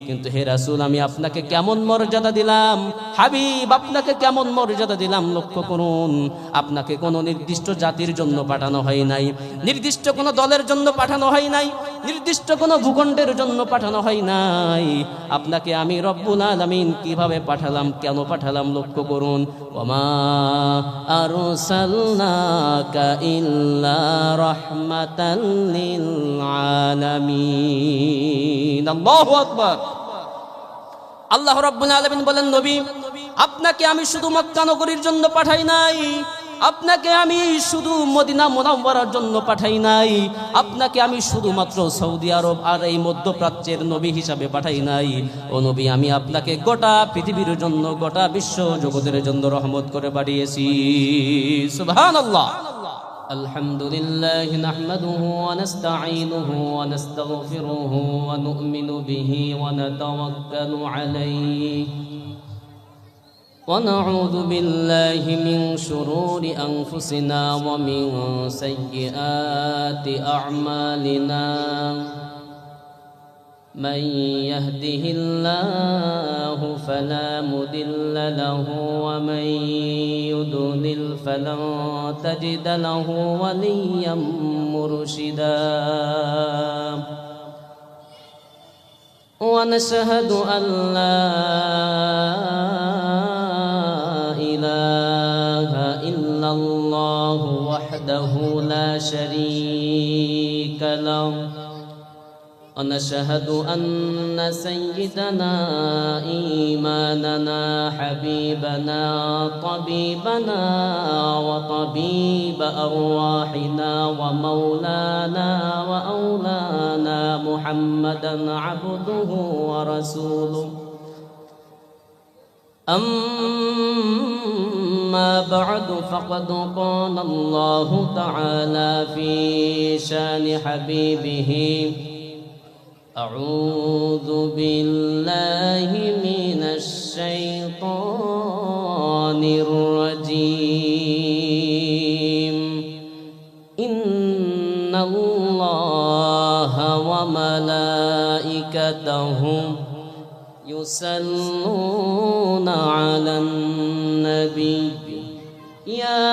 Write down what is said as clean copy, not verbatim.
কিন্তু হে রাসূল আমি আপনাকে কেমন মর্যাদা দিলাম, হাবিব আপনাকে কেমন মর্যাদা দিলাম লক্ষ্য করুন। আপনাকে কোনো নির্দিষ্ট জাতির জন্য পাঠানো হয় নাই, নির্দিষ্ট কোনো দলের জন্য পাঠানো হয় নাই, নির্দিষ্ট কোনো ভূখণ্ডের জন্য পাঠানো হয় নাই। আপনাকে আমি রব্বুল আলামিন কিভাবে পাঠালাম, কেন পাঠালাম লক্ষ্য করুন। ওমা আরসালনাকা ইল্লা রাহমাতাল লিল আলামিন। আল্লাহু আকবার। আল্লাহ রাব্বুল আলামিন বলেন, নবী আপনাকে আমি শুধু মক্কা নগরীর জন্য পাঠাই নাই, আপনাকে আমি শুধু মদিনা মুনাওয়ারার জন্য পাঠাই নাই, আপনাকে আমি শুধুমাত্র সৌদি আরব আর এই মধ্যপ্রাচ্যের নবী হিসাবে পাঠাই নাই। ও নবী আমি আপনাকে গোটা পৃথিবীর জন্য, গোটা বিশ্ব জগতের জন্য রহমত করে পাঠিয়েছি। সুবহানাল্লাহ। আলহামদুলিল্লাহ নাহমাদুহু ওয়া নাস্তাঈনুহু ওয়া নাস্তাগফিরুহু ওয়া নু'মিনু বিহি ওয়া নাতাওয়াক্কালু আলাইহি ওয়া নাউযু বিল্লাহি মিন শুরুরি আনফুসিনা ওয়া মিন সাইয়্যাতি আ'মালিনা। من يهده الله فلا مضل له ومن يضلل فلن تجد له وليا مرشدا. ونشهد أن لا إله إلا الله وحده لا شريك له. ونشهد أن سيدنا إيماننا حبيبنا طبيبنا وطبيب أرواحنا ومولانا وأولانا محمدا عبده ورسوله. أما بعد فقد قال الله تعالى في شان حبيبه: أعوذ بالله من الشيطان الرجيم. إن الله وملائكته يصلون على النبي يا